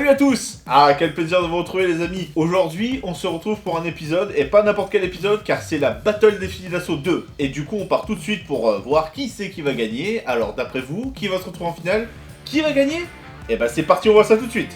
Salut à tous! Ah, quel plaisir de vous retrouver les amis. Aujourd'hui, on se retrouve pour un épisode, et pas n'importe quel épisode, car c'est la Battle des fusils d'assaut 2. Et du coup, on part tout de suite pour voir qui c'est qui va gagner. Alors, d'après vous, qui va se retrouver en finale? Qui va gagner? Et bah c'est parti, on voit ça tout de suite.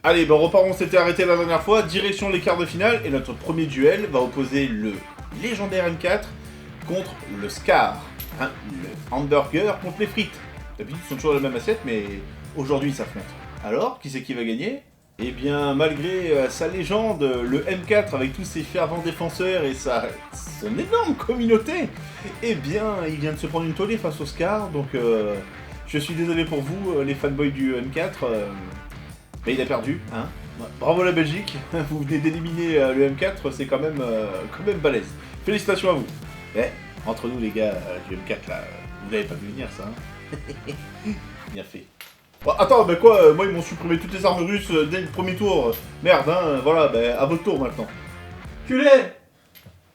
Allez, on repart, on s'était arrêté la dernière fois, direction les quarts de finale, et notre premier duel va opposer le légendaire M4 contre le Scar, hein, le hamburger contre les frites. D'habitude, ils sont toujours dans la même assiette, mais aujourd'hui, ils s'affrontent. Alors, qui c'est qui va gagner? Eh bien, malgré sa légende, le M4 avec tous ses fervents défenseurs et son énorme communauté, eh bien, il vient de se prendre une tollée face au Scar, donc je suis désolé pour vous, les fanboys du M4, mais il a perdu, hein. Bravo la Belgique, vous venez d'éliminer le M4, c'est quand même balèze. Félicitations à vous. Eh, entre nous les gars du M4 là, vous l'avez pas vu venir ça, hein. Bien fait. Bon, attends, bah quoi, moi ils m'ont supprimé toutes les armes russes dès le premier tour. Merde, hein, voilà, à votre tour maintenant. Culé.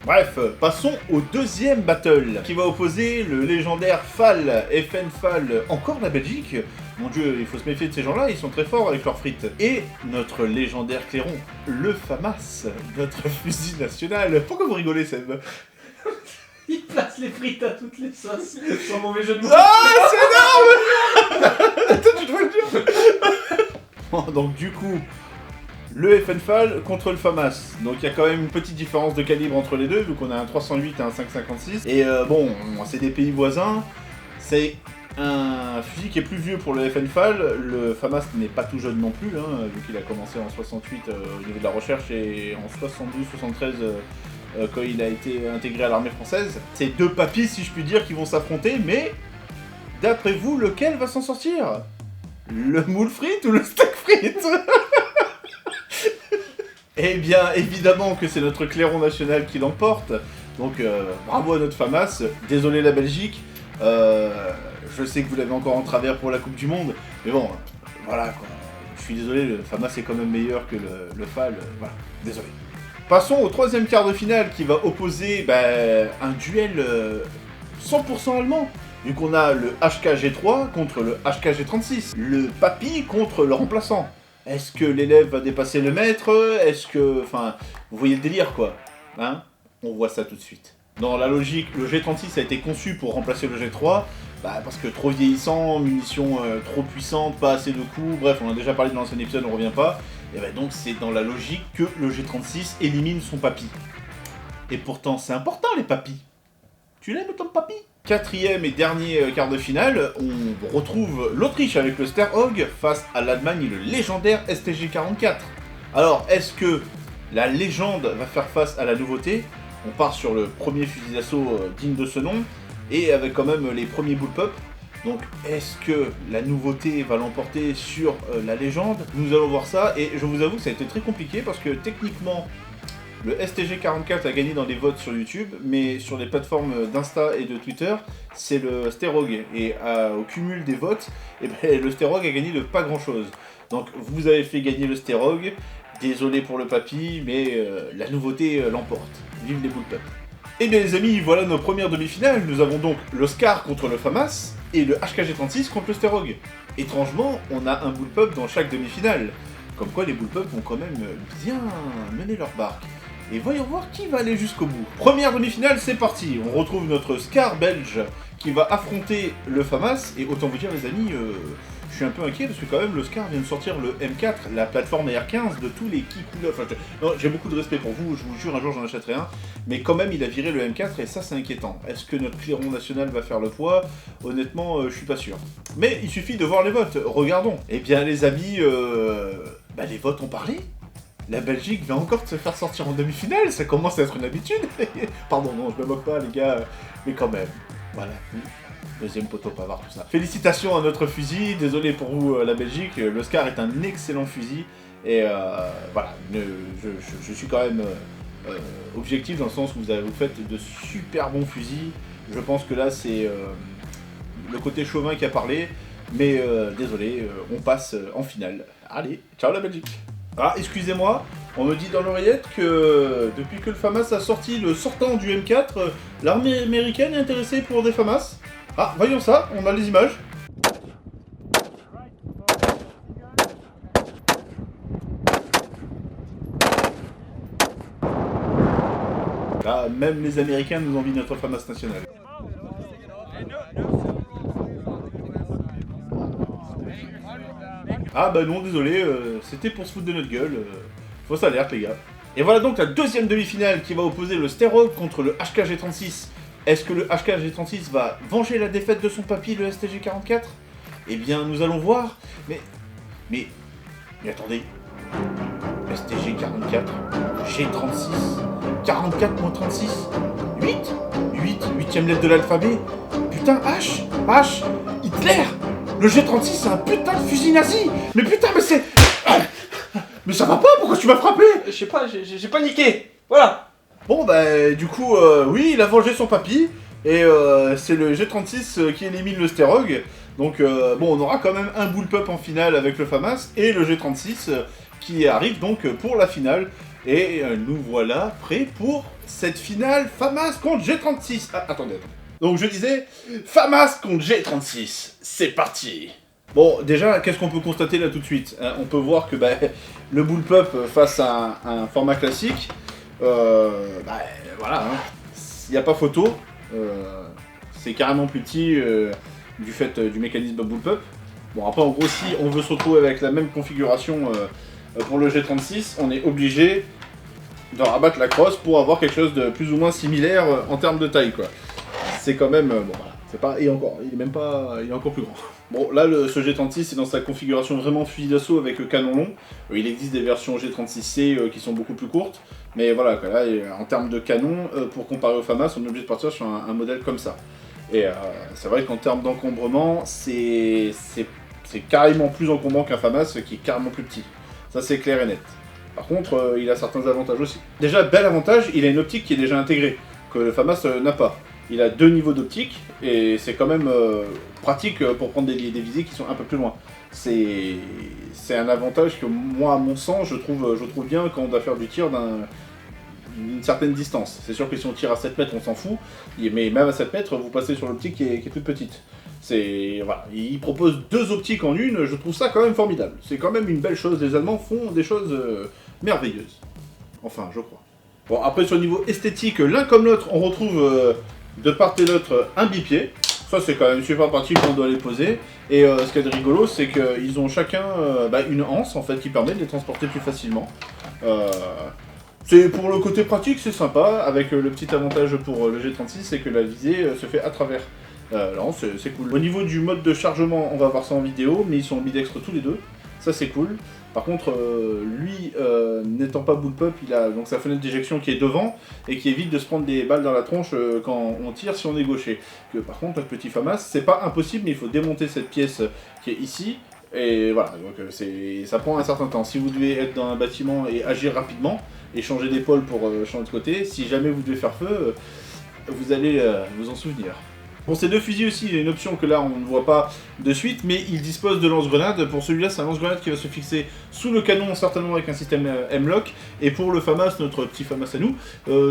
Bref, passons au deuxième battle, qui va opposer le légendaire Fall, FN Fall, encore la Belgique. Mon dieu, il faut se méfier de ces gens-là, ils sont très forts avec leurs frites. Et notre légendaire clairon, le FAMAS, notre fusil national. Pourquoi vous rigolez, Seb? Il place les frites à toutes les sauces, sans mauvais jeu de mots. Ah, c'est énorme. Attends, tu dois le dire. Bon, donc du coup, le FN Fall contre le FAMAS. Donc il y a quand même une petite différence de calibre entre les deux, vu qu'on a un 308 et un 5,56. Et bon, c'est des pays voisins. C'est un fusil qui est plus vieux pour le FN Fall. Le FAMAS n'est pas tout jeune non plus, hein, vu qu'il a commencé en 68 au niveau de la recherche et en 72-73 quand il a été intégré à l'armée française. C'est deux papis, si je puis dire, qui vont s'affronter, mais d'après vous, lequel va s'en sortir? Le moule frite ou le steak frite? Eh bien, évidemment que c'est notre clairon national qui l'emporte. Donc, bravo à notre FAMAS. Désolé la Belgique. Je sais que vous l'avez encore en travers pour la Coupe du Monde. Mais bon, voilà quoi. Je suis désolé, le FAMAS est quand même meilleur que le FAL. Voilà, désolé. Passons au troisième quart de finale qui va opposer un duel 100% allemand. Vu qu'on a le HKG3 contre le HKG36. Le papy contre le remplaçant. Est-ce que l'élève va dépasser le maître? Est-ce que... Enfin, vous voyez le délire, quoi. Hein? On voit ça tout de suite. Dans la logique, le G36 a été conçu pour remplacer le G3, parce que trop vieillissant, munitions trop puissantes, pas assez de coups, bref, on a déjà parlé dans l'ancien épisode, on revient pas. Et donc c'est dans la logique que le G36 élimine son papy. Et pourtant, c'est important, les papys. Tu l'aimes, ton papy? Quatrième et dernier quart de finale, on retrouve l'Autriche avec le Sterhog face à l'Allemagne et le légendaire STG-44. Alors, est-ce que la légende va faire face à la nouveauté? On part sur le premier fusil d'assaut digne de ce nom, et avec quand même les premiers bullpup. Donc, est-ce que la nouveauté va l'emporter sur la légende? Nous allons voir ça, et je vous avoue que ça a été très compliqué, parce que techniquement, le STG44 a gagné dans les votes sur YouTube, mais sur les plateformes d'Insta et de Twitter, c'est le Sterhog. Et au cumul des votes, le Sterhog a gagné de pas grand chose. Donc vous avez fait gagner le Sterhog, Désolé pour le papy, mais la nouveauté l'emporte. Vive les bullpups. Eh bien les amis, voilà nos premières demi-finales. Nous avons donc le Scar contre le FAMAS et le HKG36 contre le Sterog. Étrangement, on a un bullpup dans chaque demi-finale. Comme quoi les bullpups vont quand même bien mener leur barque. Et voyons voir qui va aller jusqu'au bout. Première demi-finale, c'est parti. On retrouve notre Scar belge qui va affronter le FAMAS. Et autant vous dire les amis, je suis un peu inquiet parce que quand même le Scar vient de sortir le M4, la plateforme R15 de tous les Kikula. Enfin, j'ai beaucoup de respect pour vous, je vous jure un jour j'en achèterai un. Mais quand même il a viré le M4 et ça c'est inquiétant. Est-ce que notre clairon national va faire le poids? Honnêtement, je suis pas sûr. Mais il suffit de voir les votes, regardons. Eh bien les amis, les votes ont parlé. La Belgique va encore se faire sortir en demi-finale, ça commence à être une habitude. Pardon, non, je me moque pas les gars, mais quand même. Voilà. Deuxième poteau pavard, tout ça. Félicitations à notre fusil, désolé pour vous la Belgique, le Scar est un excellent fusil, et voilà, je suis quand même objectif dans le sens où vous faites de super bons fusils, je pense que là c'est le côté chauvin qui a parlé, mais désolé, on passe en finale. Allez, ciao la Belgique. Ah, excusez-moi, on me dit dans l'oreillette que depuis que le FAMAS a sorti le sortant du M4, l'armée américaine est intéressée pour des FAMAS. Ah, voyons ça, on a les images. Là, même les Américains nous envient notre FAMAS national. Ah bah non, désolé, c'était pour se foutre de notre gueule, fausse alerte les gars. Et voilà donc la deuxième demi-finale qui va opposer le Sterog contre le HKG36. Est-ce que le HKG36 va venger la défaite de son papy, le STG44? Eh bien, nous allons voir. Mais attendez. STG44, G36, 44 moins 36, 8, 8ème lettre de l'alphabet. Putain, H, Hitler. Le G36, c'est un putain de fusil nazi. Mais putain, mais c'est... Mais ça va pas, pourquoi tu m'as frappé? Je sais pas, j'ai paniqué. Voilà. Bon bah du coup, oui, il a vengé son papy, et c'est le G36 qui élimine le Sterog, donc bon, on aura quand même un bullpup en finale avec le FAMAS, et le G36 qui arrive donc pour la finale, et nous voilà prêts pour cette finale FAMAS contre G36. Ah, attendez. Donc je disais, FAMAS contre G36, c'est parti. Bon, déjà, qu'est-ce qu'on peut constater là tout de suite? On peut voir que le bullpup face à un format classique, voilà, il n'y a pas photo, c'est carrément plus petit du fait du mécanisme bullpup. Bon après en gros si on veut se retrouver avec la même configuration pour le G36, on est obligé de rabattre la crosse pour avoir quelque chose de plus ou moins similaire en termes de taille quoi. C'est quand même, bon voilà, c'est pas, et encore, il est même pas, il est encore plus grand. Bon là ce G36 c'est dans sa configuration vraiment fusil d'assaut avec le canon long, il existe des versions G36C qui sont beaucoup plus courtes. Mais voilà, là, en termes de canon, pour comparer au FAMAS, on est obligé de partir sur un modèle comme ça. Et c'est vrai qu'en termes d'encombrement, c'est carrément plus encombrant qu'un FAMAS qui est carrément plus petit. Ça c'est clair et net. Par contre, il a certains avantages aussi. Déjà, bel avantage, il a une optique qui est déjà intégrée, que le FAMAS n'a pas. Il a 2 niveaux d'optique, et c'est quand même pratique pour prendre des visées qui sont un peu plus loin. C'est un avantage que moi, à mon sens, je trouve bien quand on doit faire du tir d'une certaine distance. C'est sûr que si on tire à 7 mètres, on s'en fout, mais même à 7 mètres, vous passez sur l'optique qui est toute petite. Voilà. Il propose 2 optiques en une, je trouve ça quand même formidable. C'est quand même une belle chose, les Allemands font des choses merveilleuses. Enfin, je crois. Bon, après sur le niveau esthétique, l'un comme l'autre, on retrouve de part et d'autre un bipied. Ça c'est quand même super pratique quand on doit les poser. Et ce qui est rigolo, c'est qu'ils ont chacun une anse en fait qui permet de les transporter plus facilement. C'est pour le côté pratique, c'est sympa, avec le petit avantage pour le G36, c'est que la visée se fait à travers. Alors c'est cool. Au niveau du mode de chargement, on va voir ça en vidéo, mais ils sont ambidextres tous les deux, ça c'est cool. Par contre, lui, n'étant pas bullpup, il a donc sa fenêtre d'éjection qui est devant, et qui évite de se prendre des balles dans la tronche quand on tire si on est gaucher. Par contre, notre petit FAMAS, c'est pas impossible, mais il faut démonter cette pièce qui est ici, et voilà, donc ça prend un certain temps. Si vous devez être dans un bâtiment et agir rapidement, et changer d'épaule pour changer de côté, si jamais vous devez faire feu, vous allez vous en souvenir. Pour ces deux fusils aussi, il y a une option que là on ne voit pas de suite, mais il dispose de lance-grenades. Pour celui-là, c'est un lance-grenade qui va se fixer sous le canon, certainement avec un système M-Lock. Et pour le FAMAS, notre petit FAMAS à nous,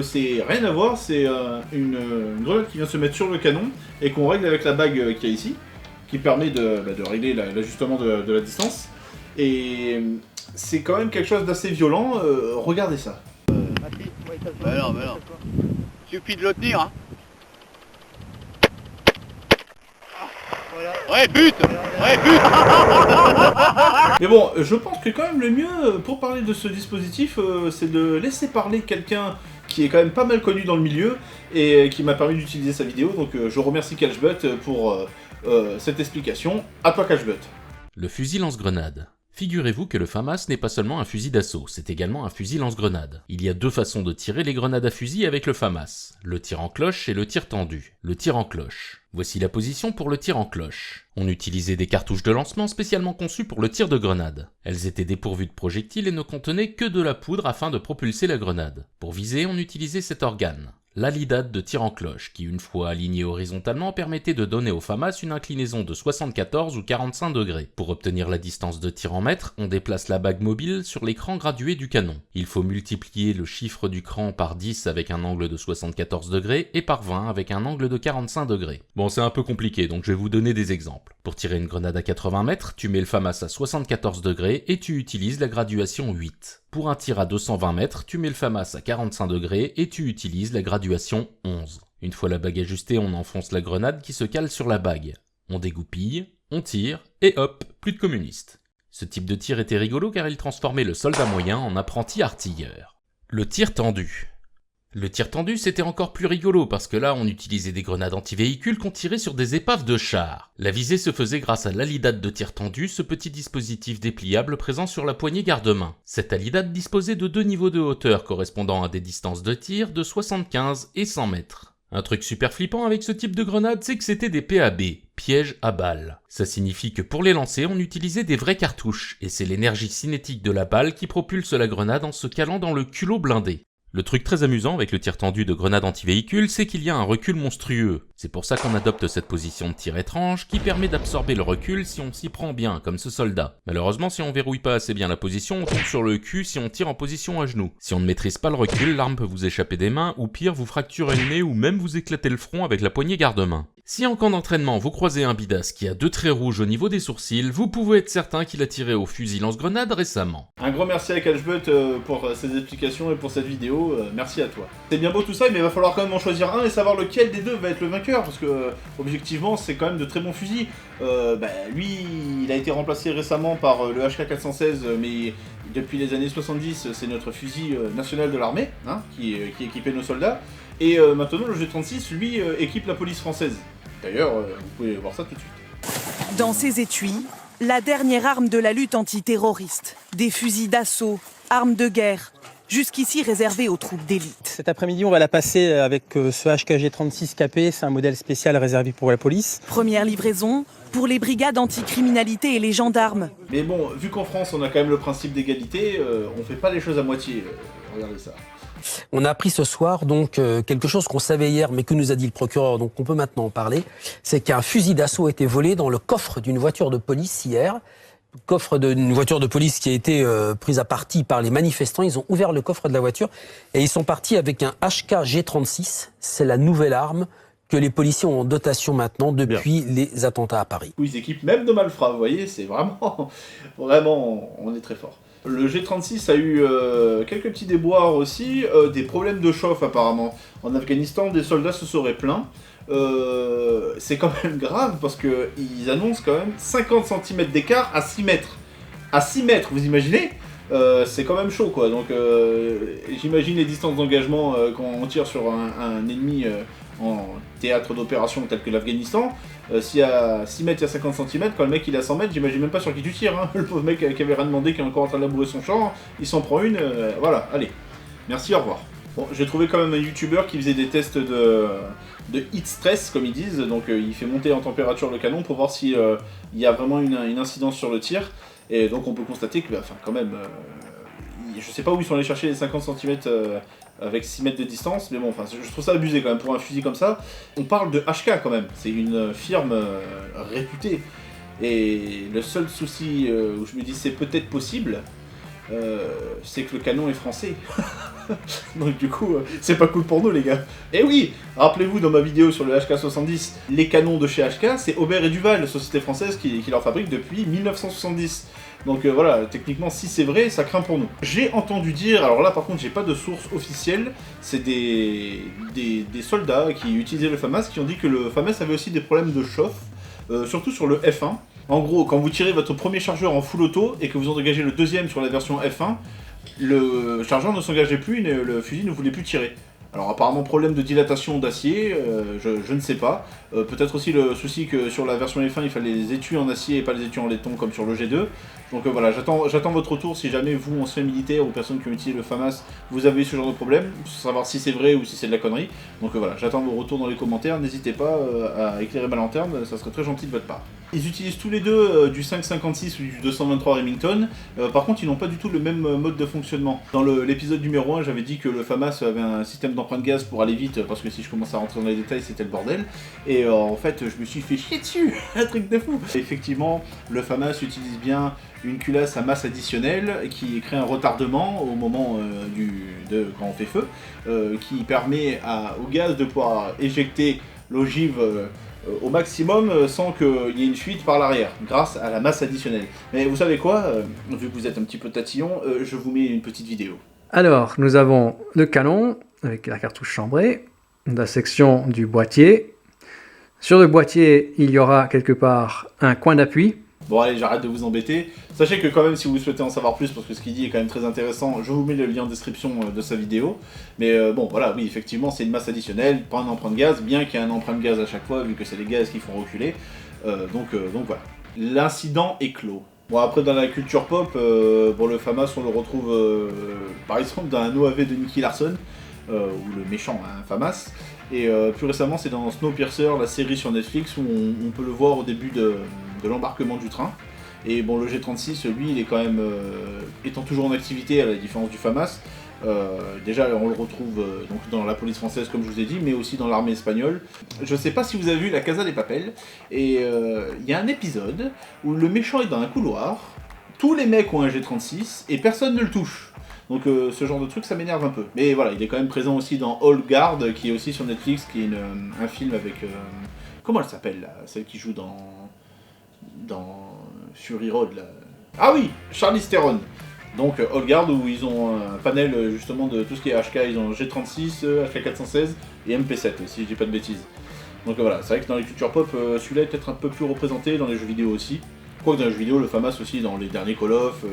c'est rien à voir, c'est une grenade qui vient se mettre sur le canon et qu'on règle avec la bague qu'il y a ici, qui permet de régler l'ajustement de la distance. Et c'est quand même quelque chose d'assez violent, regardez ça. Bah non. Suffit de le tenir, hein. Ouais, but. Mais bon, je pense que quand même le mieux pour parler de ce dispositif, c'est de laisser parler quelqu'un qui est quand même pas mal connu dans le milieu et qui m'a permis d'utiliser sa vidéo. Donc je remercie Catchbutt pour cette explication. À toi Catchbutt. Le fusil lance-grenade. Figurez-vous que le FAMAS n'est pas seulement un fusil d'assaut, c'est également un fusil lance-grenade. Il y a deux façons de tirer les grenades à fusil avec le FAMAS, le tir en cloche et le tir tendu. Le tir en cloche. Voici la position pour le tir en cloche. On utilisait des cartouches de lancement spécialement conçues pour le tir de grenade. Elles étaient dépourvues de projectiles et ne contenaient que de la poudre afin de propulser la grenade. Pour viser, on utilisait cet organe, l'alidade de tir en cloche, qui une fois aligné horizontalement permettait de donner au FAMAS une inclinaison de 74 ou 45 degrés. Pour obtenir la distance de tir en mètres, on déplace la bague mobile sur l'écran gradué du canon. Il faut multiplier le chiffre du cran par 10 avec un angle de 74 degrés et par 20 avec un angle de 45 degrés. Bon, c'est un peu compliqué, donc je vais vous donner des exemples. Pour tirer une grenade à 80 mètres, tu mets le FAMAS à 74 degrés et tu utilises la graduation 8. Pour un tir à 220 mètres, tu mets le FAMAS à 45 degrés et tu utilises la graduation 11. Une fois la bague ajustée, on enfonce la grenade qui se cale sur la bague. On dégoupille, on tire, et hop, plus de communistes. Ce type de tir était rigolo car il transformait le soldat moyen en apprenti artilleur. Le tir tendu. Le tir tendu, c'était encore plus rigolo parce que là, on utilisait des grenades anti-véhicules qu'on tirait sur des épaves de chars. La visée se faisait grâce à l'alidade de tir tendu, ce petit dispositif dépliable présent sur la poignée garde-main. Cette alidade disposait de deux niveaux de hauteur correspondant à des distances de tir de 75 et 100 mètres. Un truc super flippant avec ce type de grenade, c'est que c'était des PAB, pièges à balles. Ça signifie que pour les lancer, on utilisait des vraies cartouches, et c'est l'énergie cinétique de la balle qui propulse la grenade en se calant dans le culot blindé. Le truc très amusant avec le tir tendu de grenade anti-véhicule, c'est qu'il y a un recul monstrueux. C'est pour ça qu'on adopte cette position de tir étrange qui permet d'absorber le recul si on s'y prend bien, comme ce soldat. Malheureusement, si on verrouille pas assez bien la position, on tombe sur le cul si on tire en position à genoux. Si on ne maîtrise pas le recul, l'arme peut vous échapper des mains, ou pire, vous fracturer le nez ou même vous éclater le front avec la poignée garde-main. Si en camp d'entraînement vous croisez un bidasse qui a deux traits rouges au niveau des sourcils, vous pouvez être certain qu'il a tiré au fusil lance-grenade récemment. Un grand merci à Catchbutt pour ses explications et pour cette vidéo, merci à toi. C'est bien beau tout ça, mais il va falloir quand même en choisir un et savoir lequel des deux va être le vainqueur, parce que objectivement c'est quand même de très bons fusils. Lui, il a été remplacé récemment par le HK416, mais depuis les années 70, c'est notre fusil national de l'armée, hein, qui équipait nos soldats. Et maintenant, le G36, lui, équipe la police française. D'ailleurs, vous pouvez voir ça tout de suite. Dans ces étuis, la dernière arme de la lutte antiterroriste. Des fusils d'assaut, armes de guerre, jusqu'ici réservées aux troupes d'élite. Cet après-midi, on va la passer avec ce HKG36KP, c'est un modèle spécial réservé pour la police. Première livraison pour les brigades anticriminalité et les gendarmes. Mais bon, vu qu'en France, on a quand même le principe d'égalité, on fait pas les choses à moitié. Regardez ça. On a appris ce soir donc quelque chose qu'on savait hier mais que nous a dit le procureur, donc on peut maintenant en parler, c'est qu'un fusil d'assaut a été volé dans le coffre d'une voiture de police hier. Coffre d'une voiture de police qui a été prise à partie par les manifestants. Ils ont ouvert le coffre de la voiture et ils sont partis avec un HK-G36. C'est la nouvelle arme que les policiers ont en dotation maintenant depuis les attentats à Paris. Ils équipent même de malfrats, vous voyez, c'est vraiment, on est très fort. Le G36 a eu quelques petits déboires aussi, des problèmes de chauffe apparemment. En Afghanistan, des soldats se seraient plaints. C'est quand même grave parce qu'ils annoncent quand même 50 cm d'écart à 6 mètres. À 6 mètres, vous imaginez c'est quand même chaud quoi. Donc j'imagine les distances d'engagement quand on tire sur un ennemi en théâtre d'opération tel que l'Afghanistan. Si à 6 mètres il y a 50 cm, quand le mec il est à 100 mètres, j'imagine même pas sur qui tu tires. Hein. Le pauvre mec qui avait rien demandé, qui est encore en train de labourer son champ, il s'en prend une. Voilà, allez. Merci, au revoir. Bon, j'ai trouvé quand même un youtubeur qui faisait des tests de heat stress, comme ils disent. Donc il fait monter en température le canon pour voir s'il y a vraiment une incidence sur le tir. Et donc on peut constater que, quand même, je sais pas où ils sont allés chercher les 50 cm avec 6 mètres de distance, mais bon, enfin, je trouve ça abusé quand même pour un fusil comme ça. On parle de HK quand même, c'est une firme réputée. Et le seul souci où je me dis c'est peut-être possible, c'est que le canon est français. Donc du coup, c'est pas cool pour nous les gars. Et oui, rappelez-vous dans ma vidéo sur le HK70, les canons de chez HK, c'est Aubert et Duval, société française qui leur fabrique depuis 1970. Donc voilà, techniquement si c'est vrai, ça craint pour nous. J'ai entendu dire, alors là par contre j'ai pas de source officielle, c'est des soldats qui utilisaient le FAMAS qui ont dit que le FAMAS avait aussi des problèmes de chauffe, surtout sur le F1. En gros, quand vous tirez votre premier chargeur en full auto et que vous en engagez le deuxième sur la version F1, le chargeur ne s'engageait plus et le fusil ne voulait plus tirer. Alors apparemment problème de dilatation d'acier, je ne sais pas. Peut-être aussi le souci que sur la version F1 il fallait les étuis en acier et pas les étuis en laiton comme sur le G2. Donc voilà, j'attends votre retour si jamais vous, anciens militaires ou personnes qui ont utilisé le FAMAS, vous avez ce genre de problème, pour savoir si c'est vrai ou si c'est de la connerie. Donc voilà, j'attends vos retours dans les commentaires, n'hésitez pas à éclairer ma lanterne, ça serait très gentil de votre part. Ils utilisent tous les deux du 5.56 ou du 223 Remington, par contre ils n'ont pas du tout le même mode de fonctionnement. Dans l'épisode numéro 1, j'avais dit que le FAMAS avait un système d'empreinte gaz pour aller vite, parce que si je commence à rentrer dans les détails c'était le bordel, et en fait je me suis fait chier dessus, un truc de fou. Effectivement, le FAMAS utilise bien une culasse à masse additionnelle qui crée un retardement au moment quand on fait feu, qui permet au gaz de pouvoir éjecter l'ogive au maximum sans qu'il y ait une fuite par l'arrière, grâce à la masse additionnelle. Mais vous savez quoi, vu que vous êtes un petit peu tatillon, je vous mets une petite vidéo. Alors, nous avons le canon avec la cartouche chambrée, la section du boîtier. Sur le boîtier, il y aura quelque part un coin d'appui. Bon allez, j'arrête de vous embêter. Sachez que quand même, si vous souhaitez en savoir plus, parce que ce qu'il dit est quand même très intéressant, je vous mets le lien en description de sa vidéo. Mais bon, voilà, oui, effectivement, c'est une masse additionnelle, pas une empreinte gaz, bien qu'il y ait un empreinte gaz à chaque fois, vu que c'est les gaz qui font reculer. Donc voilà. L'incident est clos. Bon, après, dans la culture pop, pour le FAMAS, on le retrouve, par exemple, dans un OAV de Nicky Larson, ou le méchant, hein, FAMAS. Et plus récemment, c'est dans Snowpiercer, la série sur Netflix, où on peut le voir au début de l'embarquement du train. Et bon, le G36, lui, il est quand même, étant toujours en activité, à la différence du FAMAS, déjà on le retrouve donc dans la police française, comme je vous ai dit, mais aussi dans l'armée espagnole. Je sais pas si vous avez vu La Casa des Papel, et il y a un épisode où le méchant est dans un couloir, tous les mecs ont un G36, et personne ne le touche. Donc ce genre de truc, ça m'énerve un peu. Mais voilà, il est quand même présent aussi dans Old Guard, qui est aussi sur Netflix, qui est un film avec... comment elle s'appelle, là, celle qui joue dans Fury Road, là. Ah oui, Charlize Theron. Donc Old Guard, où ils ont un panel justement de tout ce qui est HK, ils ont G36, HK416 et MP7, si je dis pas de bêtises. Donc voilà, c'est vrai que dans les cultures pop, celui-là est peut-être un peu plus représenté, dans les jeux vidéo aussi. Quoique dans les jeux vidéo, le FAMAS aussi, dans les derniers Call of...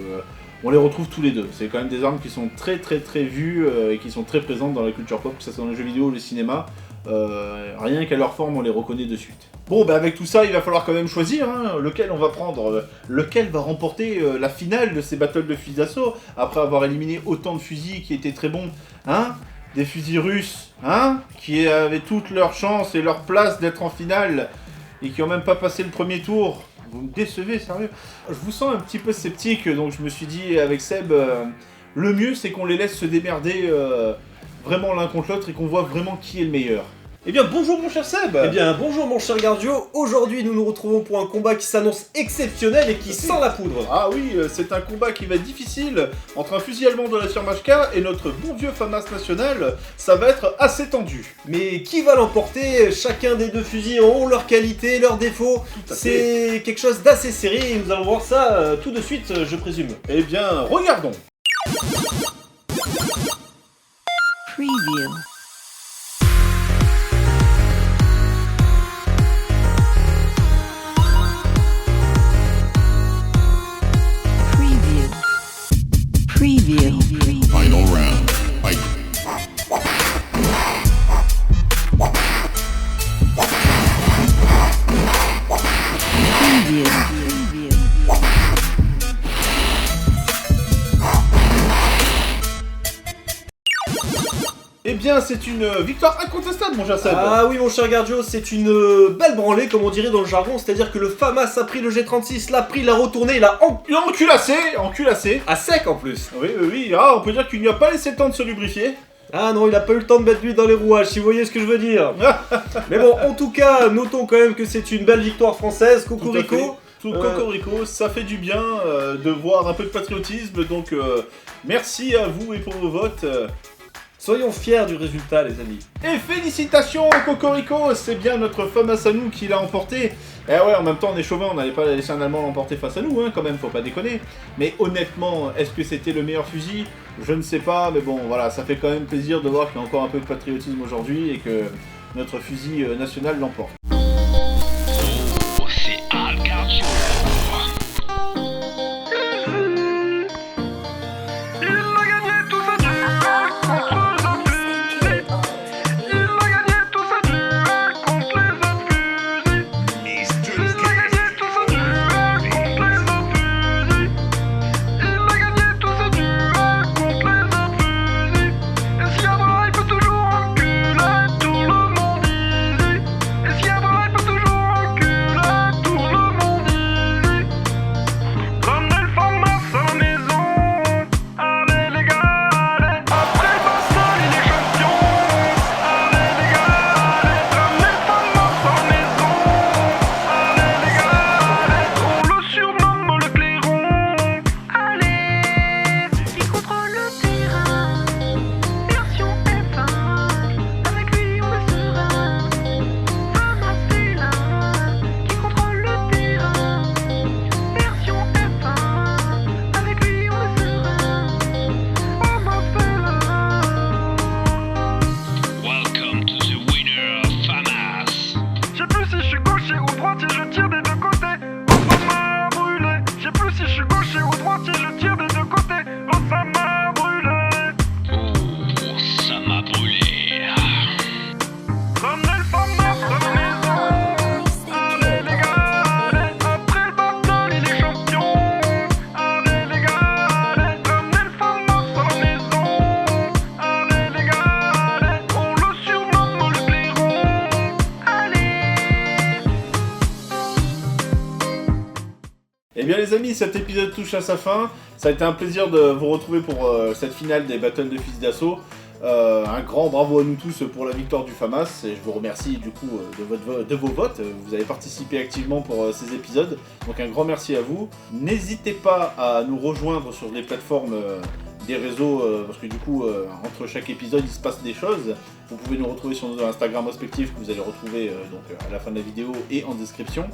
on les retrouve tous les deux. C'est quand même des armes qui sont très vues et qui sont très présentes dans la culture pop, que ce soit dans les jeux vidéo ou le cinéma. Rien qu'à leur forme, on les reconnaît de suite. Bon, bah avec tout ça, il va falloir quand même choisir lequel on va prendre, lequel va remporter la finale de ces battles de fusils d'assaut, après avoir éliminé autant de fusils qui étaient très bons, hein, des fusils russes, hein, qui avaient toutes leurs chances et leur place d'être en finale, et qui ont même pas passé le premier tour. Vous me décevez, sérieux. Je vous sens un petit peu sceptique, donc je me suis dit avec Seb, le mieux c'est qu'on les laisse se démerder vraiment l'un contre l'autre et qu'on voit vraiment qui est le meilleur. Eh bien bonjour mon cher Seb. Eh bien bonjour mon cher Gardio, aujourd'hui nous nous retrouvons pour un combat qui s'annonce exceptionnel et qui sent la poudre. Ah oui, c'est un combat qui va être difficile entre un fusil allemand de la firme HK et notre bon vieux FAMAS national, ça va être assez tendu. Mais qui va l'emporter? Chacun des deux fusils ont leurs qualités, leurs défauts, c'est quelque chose d'assez serré et nous allons voir ça tout de suite je présume. Eh bien regardons. Preview. Preview. Final round. Fight. Preview. Eh bien, c'est une victoire incontestable, mon cher Seb. Ah oui, mon cher Gardio, c'est une belle branlée, comme on dirait dans le jargon, c'est-à-dire que le FAMAS a pris le G36, l'a pris, l'a retourné, l'a Enculassé. à sec en plus. Oui, ah, on peut dire qu'il n'y a pas laissé le temps de se lubrifier. Ah non, il a pas eu le temps de mettre l'huile dans les rouages, si vous voyez ce que je veux dire. Mais bon, en tout cas, notons quand même que c'est une belle victoire française, Cocorico. Cocorico, ça fait du bien de voir un peu de patriotisme, donc merci à vous et pour vos votes. Soyons fiers du résultat, les amis. Et félicitations Cocorico, c'est bien notre FAMAS à nous qui l'a emporté. Eh ouais, en même temps on est chauvin, on n'allait pas laisser un Allemand l'emporter face à nous, hein, quand même, faut pas déconner. Mais honnêtement, est-ce que c'était le meilleur fusil? Je ne sais pas, mais bon, voilà, ça fait quand même plaisir de voir qu'il y a encore un peu de patriotisme aujourd'hui et que notre fusil national l'emporte. Eh bien les amis, cet épisode touche à sa fin. Ça a été un plaisir de vous retrouver pour cette finale des battles de fusil d'assaut. Un grand bravo à nous tous pour la victoire du FAMAS et je vous remercie du coup de vos votes. Vous avez participé activement pour ces épisodes, donc un grand merci à vous. N'hésitez pas à nous rejoindre sur les plateformes des réseaux parce que du coup entre chaque épisode il se passe des choses. Vous pouvez nous retrouver sur nos Instagram respectifs que vous allez retrouver donc à la fin de la vidéo et en description.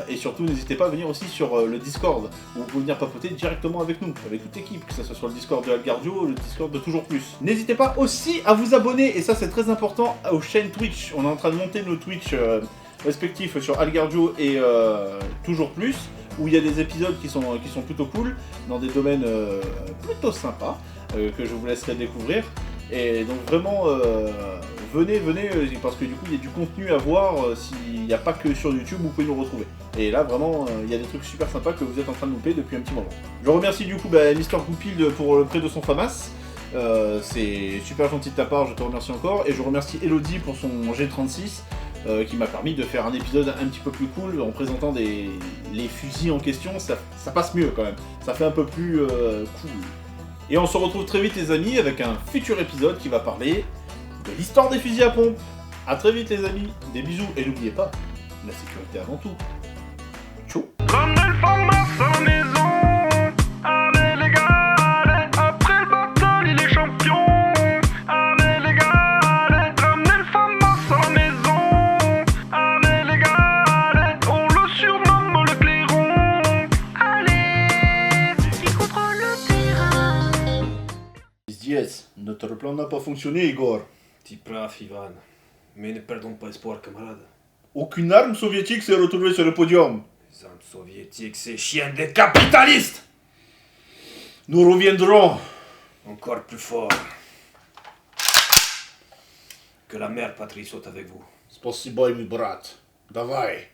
Et surtout n'hésitez pas à venir aussi sur le Discord où vous pouvez venir papoter directement avec nous, avec toute l'équipe, que ce soit sur le Discord de Algardio ou le Discord de Toujours Plus. N'hésitez pas aussi à vous abonner, et ça c'est très important, aux chaînes Twitch. On est en train de monter nos Twitch respectifs sur Algardio et Toujours Plus, où il y a des épisodes qui sont plutôt cool, dans des domaines plutôt sympas, que je vous laisserai découvrir. Et donc vraiment, venez, parce que du coup il y a du contenu à voir, s'il n'y a pas que sur YouTube, vous pouvez nous retrouver. Et là vraiment, il y a des trucs super sympas que vous êtes en train de louper depuis un petit moment. Je remercie du coup Mister Goupil pour le prêt de son FAMAS. C'est super gentil de ta part, je te remercie encore. Et je remercie Elodie pour son G36, qui m'a permis de faire un épisode un petit peu plus cool en présentant les fusils en question. Ça passe mieux quand même, ça fait un peu plus cool. Et on se retrouve très vite les amis avec un futur épisode qui va parler de l'histoire des fusils à pompe. A très vite les amis, des bisous et n'oubliez pas, la sécurité avant tout. Ciao. Ramenez le FAMAS à la maison. Allez les gars, allez. Après le battle il est champion. Allez les gars, allez. Ramenez le FAMAS à la maison. Allez les gars, allez. On le surnomme le clairon. Allez, il contrôle le terrain. Yes, notre plan n'a pas fonctionné, Igor. T'y prends, Ivan. Mais ne perdons pas espoir, camarade. Aucune arme soviétique s'est retrouvée sur le podium. Les armes soviétiques, c'est chiens des capitalistes. Nous reviendrons. Encore plus fort. Que la mère patrie soit avec vous. Spasibo, mi brat. Давай.